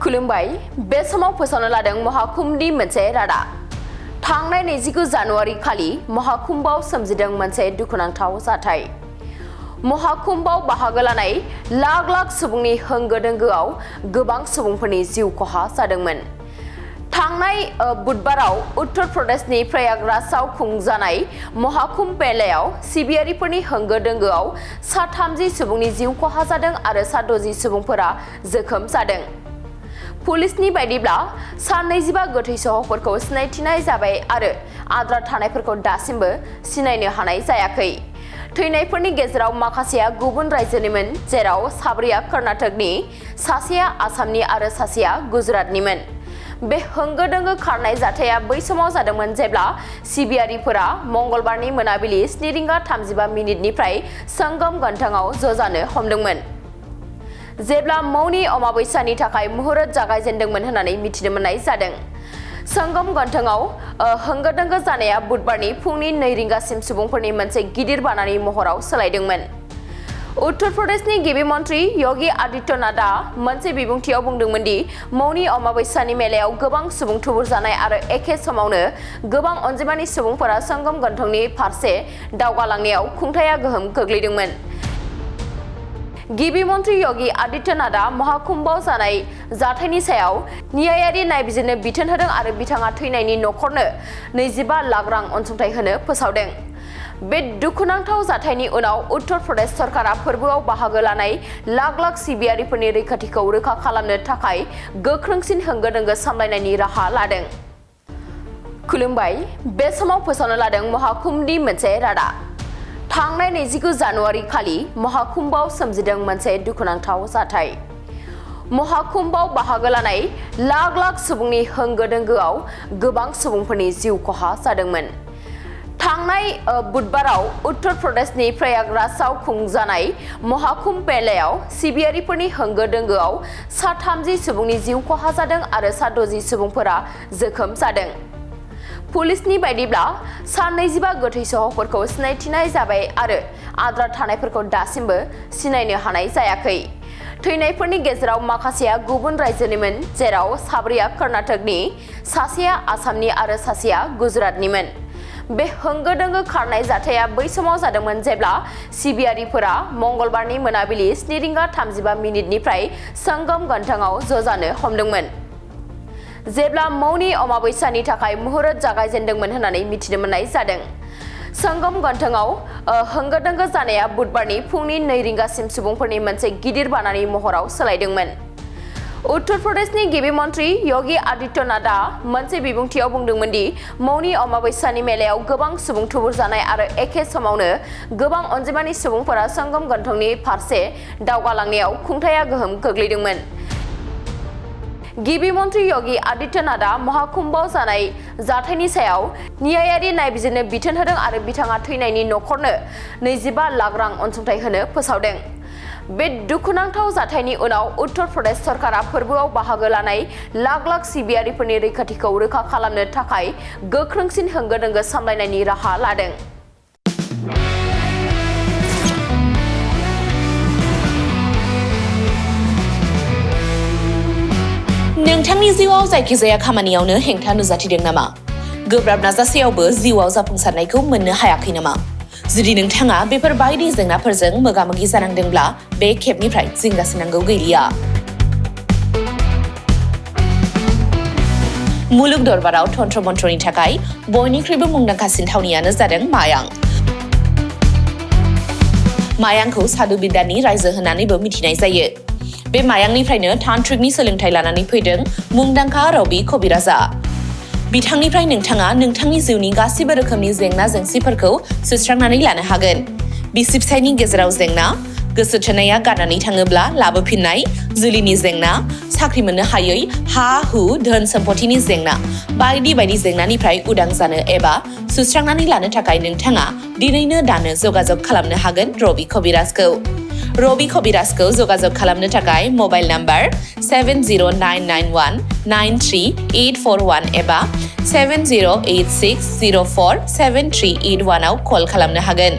खुलुमबाय बे समाव फोसावनो लादों महाकुम्भनि मोनसे रादाब। थांनाय 29 जानुवारि खालि महाकुम्भआव सोमजिदों मोनसे दुखुनांथाव जाथाय। महाकुम्भआव बाहागो लानाय लाख लाख सुबुंनि होंगो दोंगोआव गोबां सुबुंफोरनि जिउ खहा जादोंमोन। थांनाय बुधबाराव उत्तर प्रदेशनि प्रयागराजआव खुंजानाय महाकुम्भ मेलायाव सिबियारिफोरनि होंगो दोंगोआव 30 सुबुंनि जिउ खहा जादों आरो 60 सुबुंफोरा जोखोम जादों। पुलिसनि बायदिब्ला 25 गोथै सहफोरखौ सिनायथिनाय जाबाय आरो आद्रा थानायफोरखौ दासिमबो सिनायनो हानाय जायाखै। थैनायफोरनि गेजेराव माखासेया गुबुन रायजोनिमोन, जेराव 4 कर्नाटकनि, सासेया आसामनि आरो सासेया गुजरातनिमोन। बे होंगो दोंगो खारनाय जाथाया बै समाव जादोंमोन जेब्ला सिबियारिफोरा मंगलबारनि मोनाबिलि 7:35 संगम गन्थंआव ज'जानो हमदोंमोन, जेब्ला मौनी अमाबस्यानि थाखाय मुहुरत जागायजेनदोंमोन होननानै मिथिनो मोननाय जादों। संगम गन्थंआव होंगो दोंगो जानाया बुधबारनि फुंनि 2 रिंगासिम सुबुंफोरनि मोनसे गिदिर बानानि महराव सोलायदोंमोन। उत्तर प्रदेशनि गिबि मन्त्रि योगी आदित्यनाथआ मोनसे बिबुंथियाव बुंदोंमोन दि मौनी अमाबस्यानि मेलायाव गोबां सुबुं थुबुर जानाय आरो एखे समावनो गोबां अनजिमानि सुबुंफोरा संगम गन्थंनि फारसे दावगालांनायाव खुंथाया गोहोम खोख्लैदोंमोन। गिबि मन्त्रि योगी आदित्यनाथआ महाकुम्भआव जानाय जाथायनि सायाव न्यायारि नायबिजिरनो बिथोन होदों आरो बिथाङा थैनायनि नखरनो 25 लाख रां अनसुंथाइ होनो फोसावदों। बे दुखुनांथाव जाथायनि उनाव उत्तर प्रदेश सरकारा फोरबोआव बाहागो लानाय लाख लाख सिबियारिफोरनि रैखाथिखौ रोखा खालामनो थाखाय गोख्रोंसिन होंगो दोंगो सामलायनायनि राहा लादों। खुलुमबाय बे समाव फोसावनो लादों महाकुम्भनि मोनसे रादाब। थांनाय 29 जानुवारि खालि महाकुम्भआव सोमजिदों मोनसे दुखुनांथाव जाथाय। महाकुम्भआव बाहागो लानाय लाख लाख सुबुंनि होंगो दोंगोआव गोबां सुबुंफोरनि जिउ खहा जादोंमोन। थांनाय बुधबाराव उत्तर प्रदेशनि प्रयागराजआव खुंजानाय महाकुम्भ मेलायाव सिबियारिफोरनि होंगो दोंगोआव 30 सुबुंनि जिउ खहा जादों आरो 60 सुबुंफोरा जोखोम जादों। पुलिसनि बायदिब्ला 25 गोथै सहफोरखौ सिनायथिनाय जाबाय आरो आद्रा थानायफोरखौ दासिमबो सिनायनो हानाय जायाखै। थैनायफोरनि गेजेराव माखासेया गुबुन रायजोनिमोन, जेराव 4 कर्नाटकनि, सासेया आसामनि आरो सासेया गुजरातनिमोन। बे होंगो दोंगो खारनाय जाथाया बै समाव जादोंमोन जेब्ला सिबियारिफोरा मंगलबारनि मोनाबिलि 7:35 संगम गन्थंआव ज'जानो हमदोंमोन, जेब्ला मौनी अमाबस्यानि थाखाय मुहुरत जागायजेनदोंमोन होननानै मिथिनो मोननाय जादों। संगम गन्थंआव होंगो दोंगो जानाया बुधबारनि फुंनि 2 रिंगासिम सुबुंफोरनि मोनसे गिदिर बानानि महराव सोलायदोंमोन। उत्तर प्रदेशनि गिबि मन्त्रि योगी आदित्यनाथआ मोनसे बिबुंथियाव बुंदोंमोन दि मौनी अमाबस्यानि मेलायाव गोबां सुबुं थुबुर जानाय आरो एखे समावनो गोबां अनजिमानि सुबुंफोरा संगम गन्थंनि फारसे दावगालांनायाव खुंथाया गोहोम खोख्लैदोंमोन। गिबि मन्त्रि योगी आदित्यनाथआ महाकुम्भआव जानाय जाथायनि सायाव न्यायारि नायबिजिरनो बिथोन होदों आरो बिथाङा थैनायनि नखरनो 25 लाख रां अनसुंथाइ होनो फोसावदों। बे दुखुनांथाव जाथायनि उनाव उत्तर प्रदेश सरकारा फोरबोआव बाहागो लानाय लाख लाख सिबियारिफोरनि रैखाथिखौ रोखा खालामनो थाखाय गोख्रोंसिन होंगो दोंगो सामलायनायनि राहा लादों। नोंथांनि जिउआव जायखिजाया खामानियावनो हेंथा नुजाथिदों नामा? गोब्राब नाजासेयावबो जिउआव जाफुंसारनायखौ मोननो हायाखै नामा? जुदि नोंथाङा बेफोर बायदि जेंनाफोरजों मोगा-मोगि जानांदोंब्ला बे खेबनिफ्राय जिंगासिनांगौ गैलिया। मुलुग दरबाराव तन्त्र मन्त्रनि थाखाय बयनिख्रुइबो मुंदांखासिन थावनियानो जादों मायां। मायांखौ साधु बिद्यानि रायजो होननानैबो मिथिनाय जायो। बे मायांनिफ्रायनो तान्त्रिकनि सोलोंथाइ लानानै फैदों मुंदांखा रबि कबिराजआ। बिथांनिफ्राय नोंथाङा नोंथांनि जिउनि गासिबो रोखोमनि जेंना जेंसिफोरखौ सुस्रांनानै लानो हागोन। बिसि फिसायनि गेजेराव जेंना, गोसो थोनाया गारनानै थाङोब्ला लाबोफिननाय, जुलिनि जेंना, साख्रि मोननो हायै, हा-हु, धोन सम्पथिनि जेंना, बायदि बायदि जेंनानिफ्राय उदां जानो एबा सुस्रांनानै लानो थाखाय नोंथाङा दिनैनो दानो जगाजग खालामनो हागोन रबि कबिराजखौ। रबि कबिराजखौ जगाजग खालामनो थाखाय मबाइल नाम्बार 7099193841 एबा 7086047381 आव कल खालामनो हागोन।